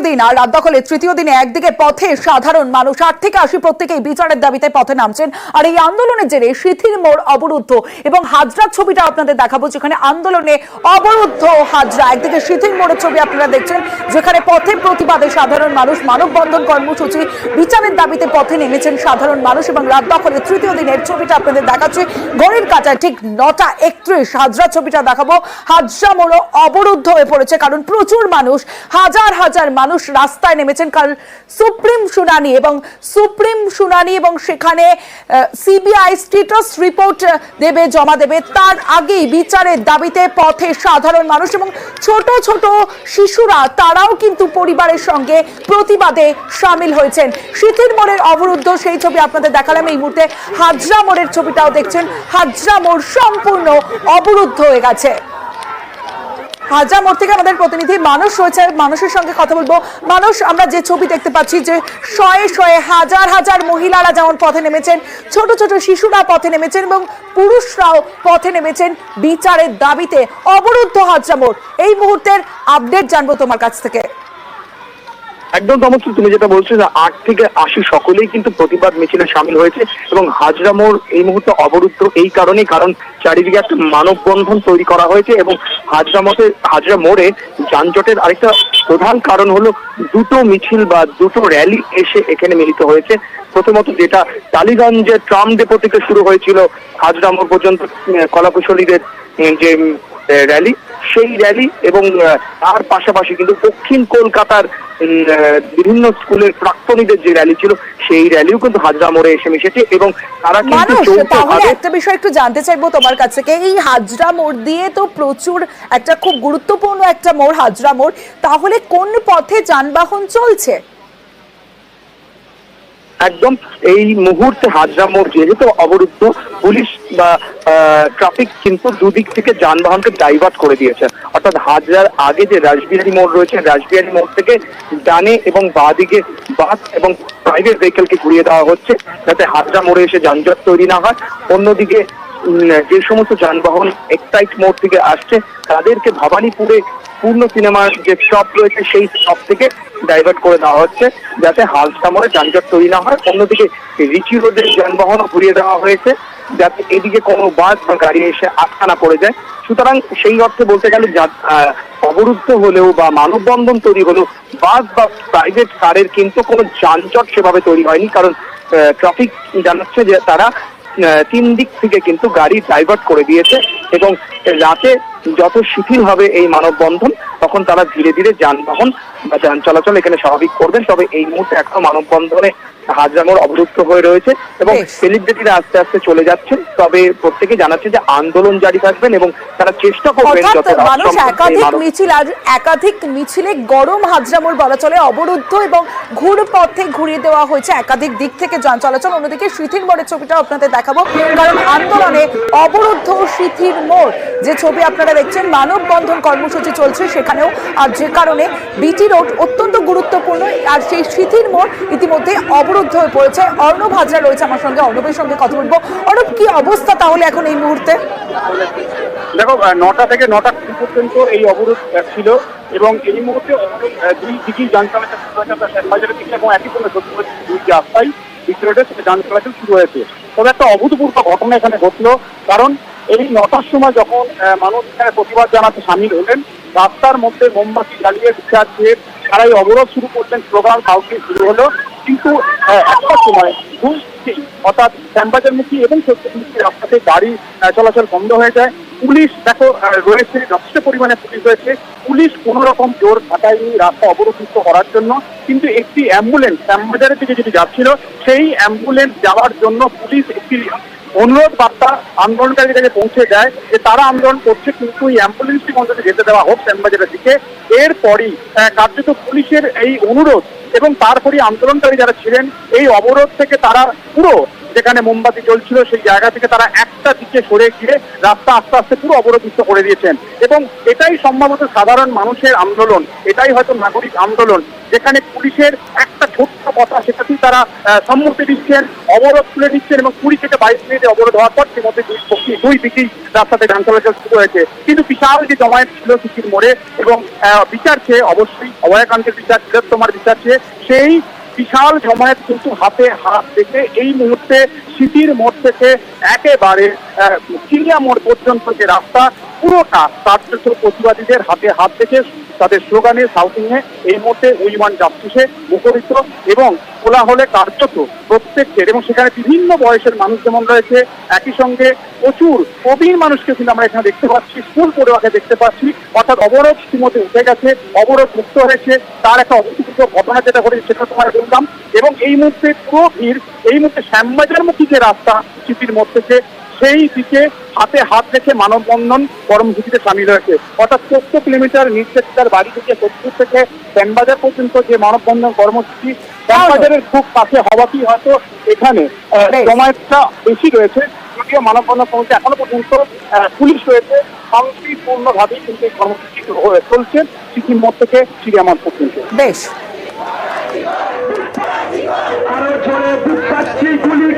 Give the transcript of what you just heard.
দিন আর রাত দখলে তৃতীয় দিনে একদিকে পথে সাধারণ মানুষ ৮ থেকে ৮০ প্রত্যেকেই বিচারের দাবিতে পথে নামছেন। আর এই আন্দোলনের জেরে সিথির মোড় অবরুদ্ধ এবং হাজরার ছবিটা আপনাদের দেখাবো, যেখানে আন্দোলনে অবরুদ্ধ হাজরা। একদিকে সিথির মোড়ের ছবি আপনারা দেখছেন, যেখানে পথে প্রতিবাদে সাধারণ মানুষ, মানববন্ধন কর্মসূচি, বিচারের দাবিতে পথে নেমেছেন সাধারণ মানুষ। এবং রাত দখলে তৃতীয় দিনের ছবিটা আপনাদের দেখাচ্ছি, ঘড়ির কাঁটায় ঠিক ৯:৩১ হাজরা ছবিটা দেখাবো। হাজরা মোড় অবরুদ্ধ হয়ে পড়েছে, কারণ প্রচুর মানুষ, হাজার হাজার মানুষ রাস্তায় নেমেছেন। কাল সুপ্রিম শুনানি এবং সেখানে সিবিআই স্ট্যাটাস রিপোর্ট জমা দেবে। তার আগেই বিচারের দাবিতে পথে সাধারণ মানুষ এবং ছোট ছোট শিশুরা, তারাও কিন্তু পরিবারের সঙ্গে প্রতিবাদে সামিল হয়েছেন। সিথির মোড়ের অবরুদ্ধ সেই ছবি আপনাদের দেখালাম। এই মুহূর্তে হাজরা মোড়ের ছবিটাও দেখছেন, হাজরা মোড় সম্পূর্ণ অবরুদ্ধ হয়ে গেছে। হাজরা মোড় থেকে আমাদের প্রতিনিধি মানুষ রয়েছে, মানুষের সঙ্গে কথা বলবো। মানুষ, আমরা যে ছবি দেখতে পাচ্ছি যে শয়ে শয়ে হাজার হাজার মহিলারা যেমন পথে নেমেছেন, ছোট ছোট শিশুরা পথে নেমেছেন এবং পুরুষরাও পথে নেমেছেন বিচারের দাবিতে। অবরুদ্ধ হাজরা মোড়, এই মুহূর্তের আপডেট জানবো তোমার কাছ থেকে। একদম তমস্ত, তুমি যেটা বলছো যে ৮ থেকে ৮০ সকলেই কিন্তু প্রতিবাদ মিছিলে সামিল হয়েছে এবং হাজরা মোড় এই মুহূর্তে অবরুদ্ধ এই কারণেই, কারণ চারিদিকে একটা মানববন্ধন তৈরি করা হয়েছে এবং হাজরা মোড়ে যানজটের আরেকটা প্রধান কারণ হলো দুটো মিছিল বা দুটো র্যালি এসে এখানে মিলিত হয়েছে। প্রথমত যেটা টালিগঞ্জের ট্রাম ডেপো থেকে শুরু হয়েছিল হাজরা মোড় পর্যন্ত কলাকুশলীদের যে র্যালি, সেই র্যালি এবং তার পাশাপাশি কিন্তু দক্ষিণ কলকাতার বিভিন্ন স্কুলের প্রাক্তনীদের যে র্যালি ছিল, সেই র্যালিও কিন্তু হাজরা মোড়ে এসে মিশেছে এবং তারা কিন্তু একটা বিষয় একটু জানতে চাইবো তোমার কাছ থেকে। এই হাজরা মোড় দিয়ে তো প্রচুর, একটা খুব গুরুত্বপূর্ণ একটা মোড় হাজরা মোড়, তাহলে কোন পথে যানবাহন চলছে? একদম এই মুহূর্তে হাজরা মোড় যেহেতু অবরুদ্ধ, পুলিশ বা ট্রাফিক কিন্তু দুদিক থেকে যানবাহনকে ডাইভার্ট করে দিয়েছে। অর্থাৎ হাজরার আগে যে রাসবিহারী মোড় রয়েছে, রাসবিহারী মোড় থেকে ডানে এবং বাঁ দিকে বাস এবং প্রাইভেট ভেহিকেলকে ঘুরিয়ে দেওয়া হচ্ছে, যাতে হাজরা মোড়ে এসে যানজট তৈরি না হয়। অন্যদিকে যে সমস্ত যানবাহন এক্সাইট মোড় থেকে আসছে, তাদেরকে ভবানীপুরে পূর্ণ সিনেমার যে স্টপ রয়েছে, সেই স্টপ থেকে ডাইভার্ট করে দেওয়া হচ্ছে, যাতে হাজরা মোড়ে যানজট তৈরি না হয়। অন্যদিকে রিচি রোডের যানবাহনও ঘুরিয়ে দেওয়া হয়েছে, যাতে এদিকে কোনো বাস বা গাড়ি এসে আটকানা পড়ে যায়। সুতরাং সেই অর্থে বলতে গেলে অবরুদ্ধ হলেও বা মানববন্ধন তৈরি হলেও বাস বা প্রাইভেট কারের কিন্তু কোনো যানজট সেভাবে তৈরি হয়নি, কারণ ট্রাফিক জানাচ্ছে যে তারা 3 দিক থেকে কিন্তু গাড়ি ডাইভার্ট করে দিয়েছে এবং রাতে যত শিথিল হবে এই মানববন্ধন, তখন তারা ধীরে ধীরে যানবাহন বা যান চলাচল এখানে স্বাভাবিক করবেন। তবে এই মুহূর্তে এখন মানববন্ধনে হাজরা মোড় অবরুদ্ধ হয়ে রয়েছে এবং সেলিব্রিটিরা আস্তে আস্তে চলে যাচ্ছেন। তবে প্রত্যেকে জানাচ্ছে যে আন্দোলন জারি থাকবেন এবং তারা চেষ্টা করবেন মানুষ একাধিক মিছিলে গরম হাজরা মোড় বলা চলে, অবরুদ্ধ এবং ঘুরপথে ঘুরিয়ে দেওয়া হয়েছে একাধিক দিক থেকে যান চলাচল। অন্যদিকে সিথির মোড়ের ছবিটাও আপনাদের দেখাবো, কারণ আন্দোলনে অবরুদ্ধ সিথির মোড় যে ছবি আপনারা দেখছেন, মানববন্ধন কর্মসূচি চলছে সেখানেও। আর যে কারণে বিটি রোড অত্যন্ত গুরুত্বপূর্ণ, আর সেই সিথির মোড় ইতিমধ্যে অবরুদ্ধ হয়ে পড়েছে। অর্ণব হাজরা রয়েছে আমার সঙ্গে, অর্ণবের সঙ্গে কথা বলবো। অর্ণব, কি অবস্থা তাহলে এখন এই মুহূর্তে? দেখো, 9টা থেকে 9টা পর্যন্ত এই অবরোধ ছিল এবং এই মুহূর্তে দুই দিকেই যান চলাচল এবং একই সঙ্গে দুই রাস্তায় বিটি রোডে যান চলাচল শুরু হয়েছে। তবে একটা অভূতপূর্ব ঘটনা এখানে ঘটলো, কারণ এই 9টার সময় যখন মানুষ এখানে প্রতিবাদ জানাতে সামিল হলেন, রাস্তার মধ্যে মোমবাতি জ্বালিয়ে বিচার দিয়ে তারা এই অবরোধ শুরু করলেন, স্লোগান কাউকে শুরু হলো। কিন্তু একটা সময় অর্থাৎ শ্যামবাজারমুখী এবং সত্যমুখী রাস্তাতে গাড়ি চলাচল বন্ধ হয়ে যায়। পুলিশ দেখো রয়েছে, যথেষ্ট পরিমাণে পুলিশ রয়েছে। পুলিশ কোন রকম জোর খাটায়নি রাস্তা অবরোধমুক্ত করার জন্য, কিন্তু একটি অ্যাম্বুলেন্স শ্যামবাজারের দিকে যেটি যাচ্ছিল, সেই অ্যাম্বুলেন্স যাওয়ার জন্য পুলিশ একটি অনুরোধ বার্তা আন্দোলনকারীদের কাছে পৌঁছে দেয় যে তারা আন্দোলন করছে, কিন্তু এই অ্যাম্বুলেন্সটি অন্তত যেতে দেওয়া হোক শ্যামবাজারের দিকে। এরপরই কার্যত পুলিশের এই অনুরোধ এবং তারপরই আন্দোলনকারী যারা ছিলেন এই অবরোধ থেকে তারা পুরো যেখানে মোমবাতি জ্বলছিল সেই জায়গা থেকে তারা একটা দিকে দিকে সরে গিয়ে রাস্তা আস্তে আস্তে পুরো অবরোধিত করে দিয়েছেন। এবং এটাই সম্ভবত সাধারণ মানুষের আন্দোলন, এটাই হয়তো নাগরিক আন্দোলন, যেখানে পুলিশের একটা ছোট্ট কথা সেটাতেই তারা সম্মতি দিচ্ছেন, অবরোধ তুলে দিচ্ছেন এবং 20 থেকে 22 মিনিটে অবরোধ হওয়ার পর সেই মধ্যে দুই দিকেই রাস্তাতে যান চলাচল শুরু হয়েছে। কিন্তু বিশাল যে জমায়েত ছিল সিটির মোড়ে এবং বিচার চেয়ে, অবশ্যই অভয়াকান্তের বিচার, তিলোত্তমার বিচার চেয়ে, সেই বিশাল জমায়েত কিন্তু হাতে হাত রেখে এই মুহূর্তে সিটির মোড় থেকে একেবারে চিড়িয়া মোড় পর্যন্ত যে রাস্তা পুরোটা তার প্রতিবাদীদের হাতে হাত রেখে তাদের স্লোগানে, শাউটিংয়ে এই মুহূর্তে উই ওয়ান্ট জাস্টিসে মুখরিত এবং কোলাহলে কার্যত প্রত্যেকের। এবং সেখানে বিভিন্ন বয়সের মানুষ যেমন রয়েছে, একই সঙ্গে প্রচুর প্রবীণ মানুষকে কিন্তু আমরা এখানে দেখতে পাচ্ছি, স্কুল পড়ুয়াকে দেখতে পাচ্ছি। অর্থাৎ অবরোধ ইতিমধ্যে উঠে গেছে, অবরোধ মুক্ত হয়েছে। তার একটা অভূতপূর্ব ঘটনা যেটা ঘটেছে সেটা তোমার বললাম। এবং এই মুহূর্তে পুরো ভিড়, এই মুহূর্তে শ্যামবাজারমুখী যে রাস্তা সিটির মধ্যে থেকে, সেই দিকে হাতে হাত রেখে মানববন্ধন কর্মসূচিতে সামিল হয়েছে। অর্থাৎ 14 কিলোমিটার নির্দেশিকার বাড়ি থেকে 70 থেকে শ্যামবাজার পর্যন্ত যে মানববন্ধন কর্মসূচি, শ্যামবাজারের খুব কাছে হওয়াতেই হয়তো এখানে জমায়েতটা বেশি রয়েছে। যদিও মানববন্ধন কর্মসূচি এখনো পর্যন্ত পুলিশ রয়েছে, শান্তিপূর্ণভাবেই কিন্তু এই কর্মসূচি চলছে সিকিম মোড় থেকে চিড়িয়ামাঠ পর্যন্ত। বেশ আরো জোরে বুক পাচ্ছি গুলি